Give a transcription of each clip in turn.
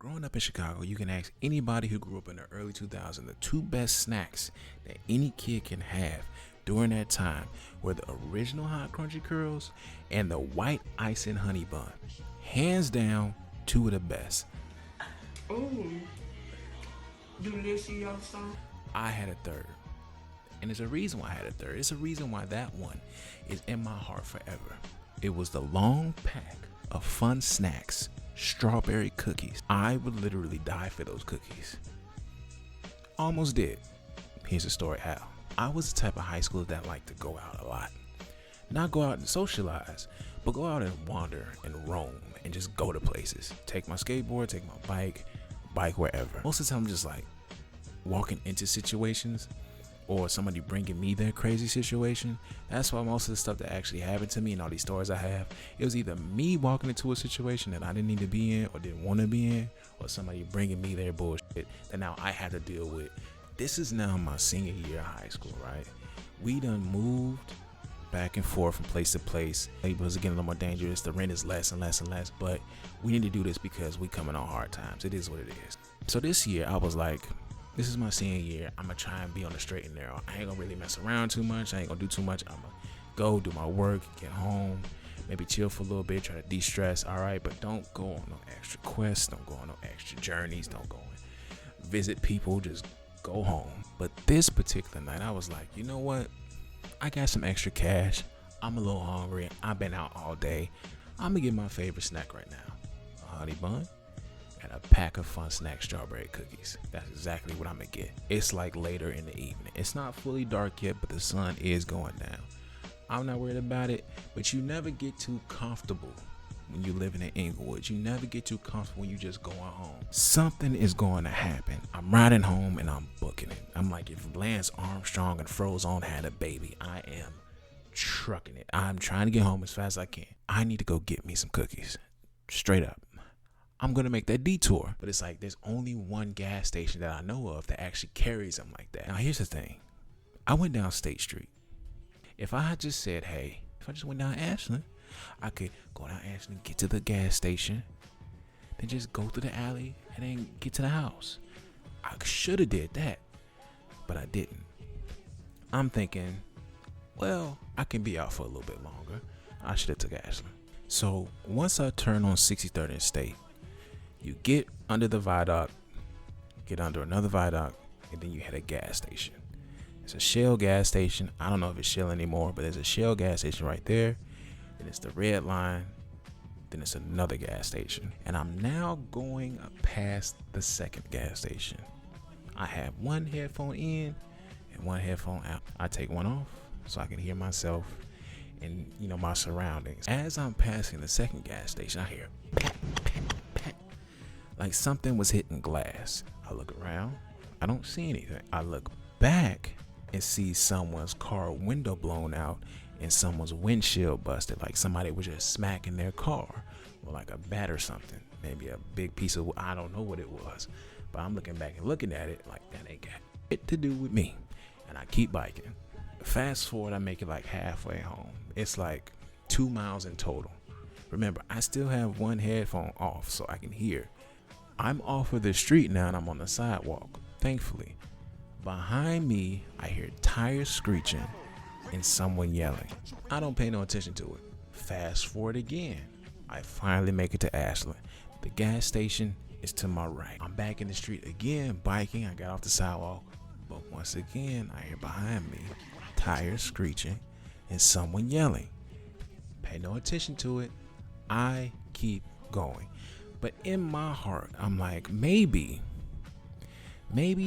Growing up in Chicago, you can ask anybody who grew up in the early 2000s the two best snacks that any kid can have during that time were the original hot crunchy curls and the white ice and honey bun. Hands down, two of the best. Ooh. Delicioso. I had a third. And there's a reason why I had a third. It's a reason why that one is in my heart forever. It was the long pack of fun snacks, strawberry cookies. I would literally die for those cookies. Almost did. Here's the story how. I was the type of high schooler that liked to go out a lot. Not go out and socialize, but go out and wander and roam and just go to places. Take my skateboard, take my bike wherever. Most of the time I'm just like walking into situations or somebody bringing me their crazy situation. That's why most of the stuff that actually happened to me and all these stories I have, it was either me walking into a situation that I didn't need to be in or didn't want to be in, or somebody bringing me their bullshit that now I had to deal with. This is now my senior year of high school, right? We done moved back and forth from place to place. It was getting a little more dangerous. The rent is less and less and less, but we need to do this because we coming on hard times. It is what it is. So this year I was like, this is my senior year. I'm gonna try and be on the straight and narrow. I ain't gonna really mess around too much. I ain't gonna do too much. I'm gonna go do my work, get home, maybe chill for a little bit, try to de-stress. All right, but don't go on no extra quests. Don't go on no extra journeys. Don't go and visit people. Just go home. But this particular night, I was like, you know what? I got some extra cash. I'm a little hungry. I've been out all day. I'm gonna get my favorite snack right now: a honey bun and a pack of fun snack strawberry cookies. That's exactly what I'm gonna get. It's like later in the evening. It's not fully dark yet, but the sun is going down. I'm not worried about it, but you never get too comfortable when you're living in Inglewood. You never get too comfortable when you just going home. Something is going to happen. I'm riding home and I'm booking it. I'm like, if Lance Armstrong and Frozone had a baby, I am trucking it. I'm trying to get home as fast as I can. I need to go get me some cookies. Straight up. I'm going to make that detour. But it's like there's only one gas station that I know of that actually carries them like that. Now, here's the thing. I went down State Street. If I had just said, hey, if I just went down Ashland, I could go down Ashland, get to the gas station, then just go through the alley and then get to the house. I should have did that, but I didn't. I'm thinking, well, I can be out for a little bit longer. I should have took Ashland. So once I turn on 63rd and State, you get under the viaduct, get under another viaduct, and then you hit a gas station. It's a Shell gas station. I don't know if it's Shell anymore, but there's a Shell gas station right there. Then it's the red line. Then it's another gas station. And I'm now going past the second gas station. I have one headphone in and one headphone out. I take one off so I can hear myself and, my surroundings. As I'm passing the second gas station, I hear pat, pat, pat, like something was hitting glass. I look around. I don't see anything. I look back and see someone's car window blown out and someone's windshield busted, like somebody was just smacking their car or like a bat or something, maybe a big piece of, I don't know what it was, but I'm looking back and looking at it like that ain't got it to do with me. And I keep biking. Fast forward, I make it like halfway home. It's like 2 miles in total. Remember, I still have one headphone off so I can hear. I'm off of the street now and I'm on the sidewalk, thankfully. Behind me, I hear tires screeching and someone yelling. I don't pay no attention to it. Fast forward again. I finally make it to Ashland. The gas station is to my right. I'm back in the street again, biking. I got off the sidewalk. But once again, I hear behind me tires screeching and someone yelling. Pay no attention to it. I keep going. But in my heart, I'm like, maybe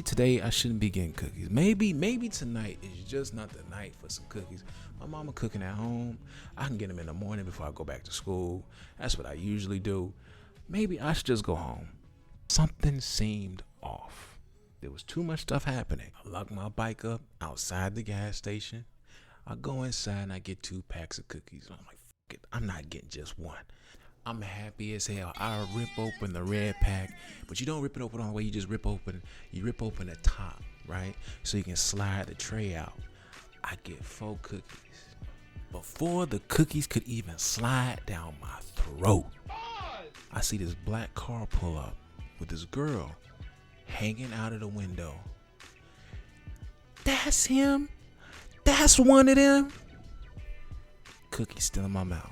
today I shouldn't be getting cookies. Maybe tonight is just not the night for some cookies. My mama cooking at home. I can get them in the morning before I go back to school. That's what I usually do. Maybe I should just go home. Something seemed off. There was too much stuff happening. I lock my bike up outside the gas station. I go inside and I get 2 packs of cookies. I'm like, fuck it, I'm not getting just one. I'm happy as hell. I rip open the red pack, but you don't rip it open all the way. You just rip open the top, right? So you can slide the tray out. I get 4 cookies. Before the cookies could even slide down my throat, I see this black car pull up with this girl hanging out of the window. That's him. That's one of them. Cookie still in my mouth.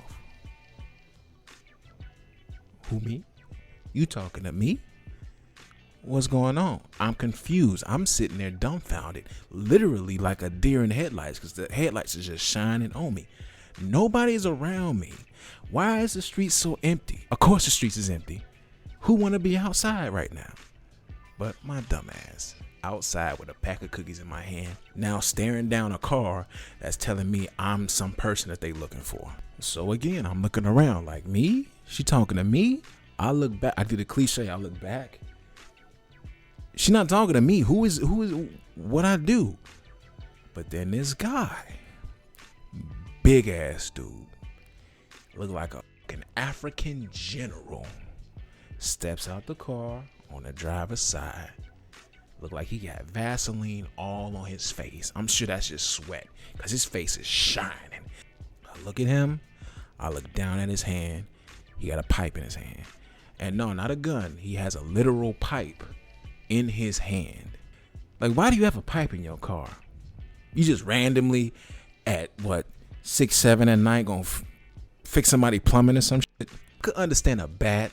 Who, me? You talking to me? What's going on? I'm confused. I'm sitting there dumbfounded, literally like a deer in headlights, because the headlights are just shining on me. Nobody's around me. Why is the street so empty? Of course the streets is empty. Who want to be outside right now? But my dumb ass, outside with a pack of cookies in my hand, now staring down a car that's telling me I'm some person that they looking for. So again, I'm looking around like, me? She talking to me? I look back. I do the cliche. I look back. She not talking to me. Who is what I do? But then this guy, big ass dude, look like an African general, steps out the car on the driver's side. Look like he got Vaseline all on his face. I'm sure that's just sweat, because his face is shining. I look at him. I look down at his hand. He got a pipe in his hand. And no, not a gun. He has a literal pipe in his hand. Like, why do you have a pipe in your car? You just randomly at 6, 7 at night gonna fix somebody plumbing or some shit? I could understand a bat.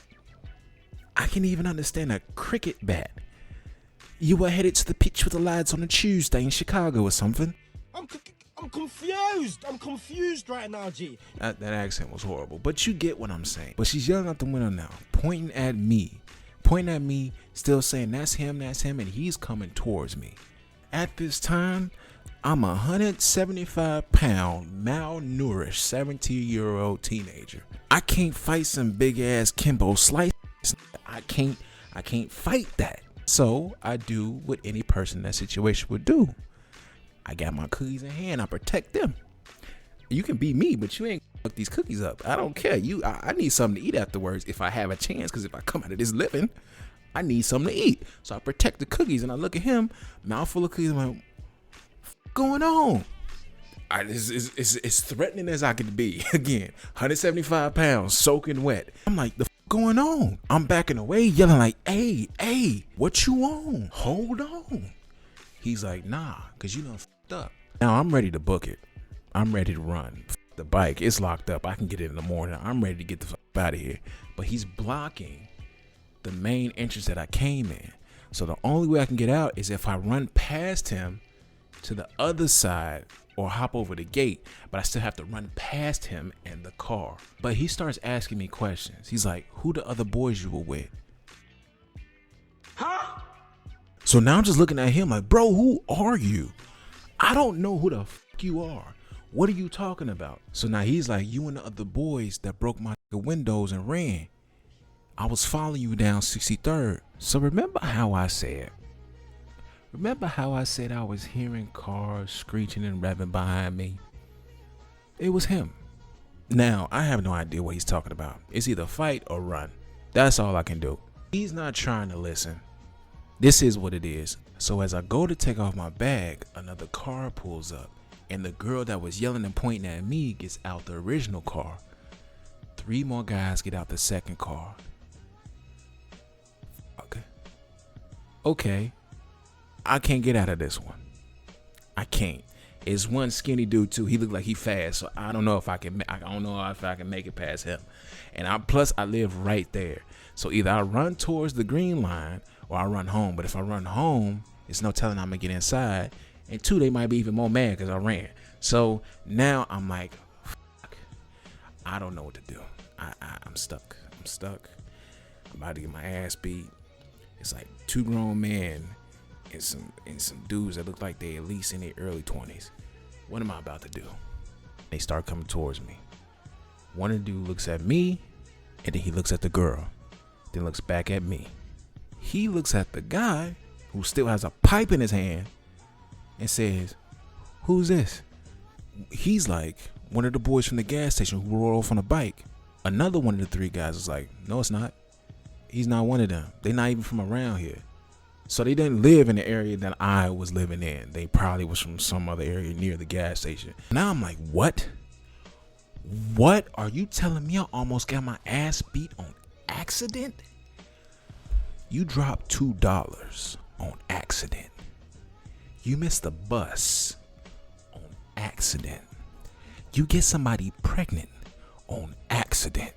I can even understand a cricket bat. You were headed to the pitch with the lads on a Tuesday in Chicago or something. I'm confused. I'm confused right now, G. That accent was horrible, but you get what I'm saying. But she's yelling out the window now, pointing at me, still saying, that's him, and he's coming towards me. At this time, I'm a 175-pound, malnourished, 17-year-old teenager. I can't fight some big-ass Kimbo Slice. I can't fight that. So I do what any person in that situation would do. I got my cookies in hand. I protect them. You can be me, but you ain't fuck these cookies up. I don't care. I need something to eat afterwards if I have a chance, because if I come out of this living, I need something to eat. So I protect the cookies, and I look at him, mouthful of cookies. I'm like, what's going on? It's threatening as I could be. Again, 175 pounds, soaking wet. I'm like, the going on? I'm backing away, yelling like, hey, what you on? Hold on. He's like, nah, because you done fucked up. Now I'm ready to book it. I'm ready to run. The bike, it's locked up. I can get it in the morning. I'm ready to get the fuck out of here. But he's blocking the main entrance that I came in. So the only way I can get out is if I run past him to the other side or hop over the gate. But I still have to run past him and the car. But he starts asking me questions. He's like, who the other boys you were with? Huh? So now I'm just looking at him like, bro, who are you? I don't know who the fuck you are. What are you talking about? So now he's like, you and the other boys that broke my windows and ran. I was following you down 63rd. So remember how I said I was hearing cars screeching and revving behind me? It was him. Now, I have no idea what he's talking about. It's either fight or run. That's all I can do. He's not trying to listen. This is what it is. So as I go to take off my bag, another car pulls up, and the girl that was yelling and pointing at me gets out the original car. 3 more guys get out the second car. Okay. I can't get out of this one. I can't. It's one skinny dude too. He looked like he fast, so I don't know if I can. I don't know if I can make it past him. And I live right there, so either I run towards the green line or I run home. But if I run home, it's no telling I'm gonna get inside. And 2, they might be even more mad because I ran. So now I'm like, fuck. I don't know what to do. I'm stuck. I'm about to get my ass beat. It's like 2 grown men and some dudes that look like they at least in their early 20s. What am I about to do? They start coming towards me. One of the dudes looks at me, and then he looks at the girl, then looks back at me. He looks at the guy who still has a pipe in his hand and says, who's this? He's like one of the boys from the gas station who rolled off on a bike. Another one of the 3 guys was like, no, it's not. He's not one of them. They're not even from around here. So they didn't live in the area that I was living in. They probably was from some other area near the gas station. Now I'm like, what? What are you telling me? I almost got my ass beat on accident? You drop $2 on accident. You miss the bus on accident. You get somebody pregnant on accident.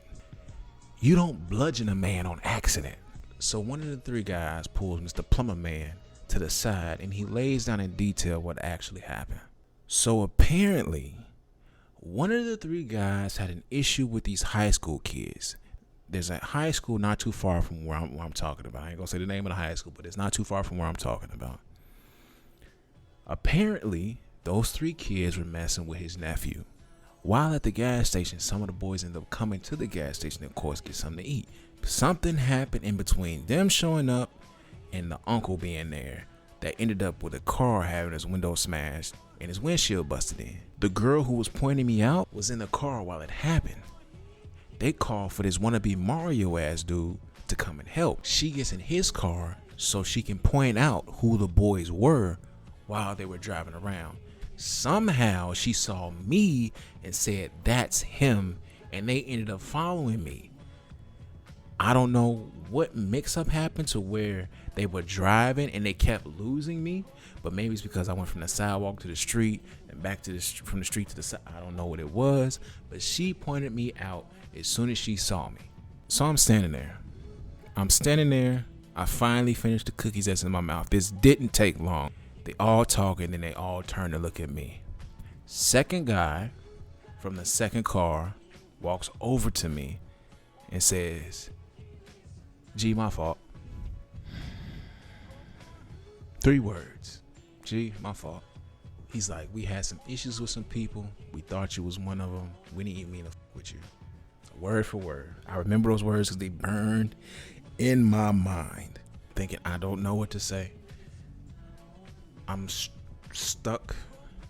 You don't bludgeon a man on accident. So one of the three guys pulls Mr. Plumber Man to the side and he lays down in detail what actually happened. So apparently, one of the three guys had an issue with these high school kids. There's a high school not too far from where I'm talking about. I ain't gonna say the name of the high school, but it's not too far from where I'm talking about. Apparently, those three kids were messing with his nephew. While at the gas station, some of the boys ended up coming to the gas station, of course, get something to eat. Something happened in between them showing up and the uncle being there that ended up with a car having his window smashed and his windshield busted in. The girl who was pointing me out was in the car while it happened. They called for this wannabe Mario ass dude to come and help. She gets in his car so she can point out who the boys were while they were driving around. Somehow she saw me and said, "That's him," and they ended up following me. I don't know what mix-up happened to where they were driving and they kept losing me, but maybe it's because I went from the sidewalk to the street and back to from the street to the side. I don't know what it was, but she pointed me out as soon as she saw me. So I'm standing there. I finally finished the cookies that's in my mouth. This didn't take long. They all talking and they all turn to look at me. Second guy from the second car walks over to me and says, "G, my fault." 3 words. "G, my fault." He's like, "We had some issues with some people. We thought you was one of them. We didn't even mean to f with you." Word for word. I remember those words because they burned in my mind. Thinking, I don't know what to say. I'm stuck,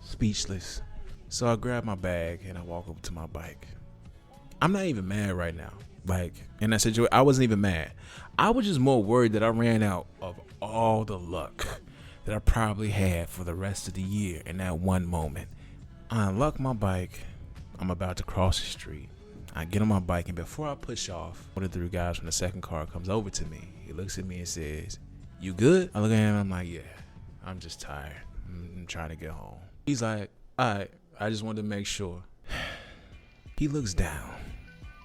speechless. So I grab my bag and I walk over to my bike. I'm not even mad right now. Like, in that situation, I wasn't even mad. I was just more worried that I ran out of all the luck that I probably had for the rest of the year in that one moment. I unlock my bike. I'm about to cross the street. I get on my bike, and before I push off, one of the 3 guys from the second car comes over to me. He looks at me and says, "You good?" I look at him and I'm like, "Yeah, I'm just tired. I'm trying to get home." He's like, "All right, I just wanted to make sure." He looks down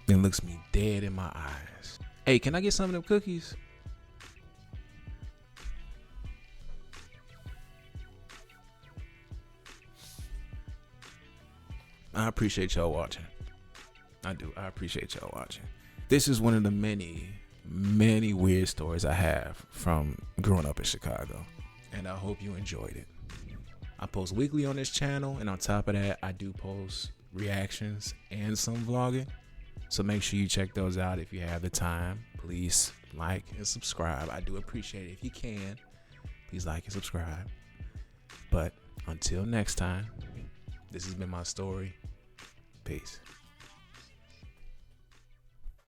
and looks me dead in my eyes. "Hey, can I get some of them cookies?" I appreciate y'all watching. I do. I appreciate y'all watching. This is one of the many, many weird stories I have from growing up in Chicago. And I hope you enjoyed it. I post weekly on this channel. And on top of that, I do post reactions and some vlogging. So make sure you check those out if you have the time. Please like and subscribe. I do appreciate it. If you can, please like and subscribe. But until next time, this has been my story. Peace.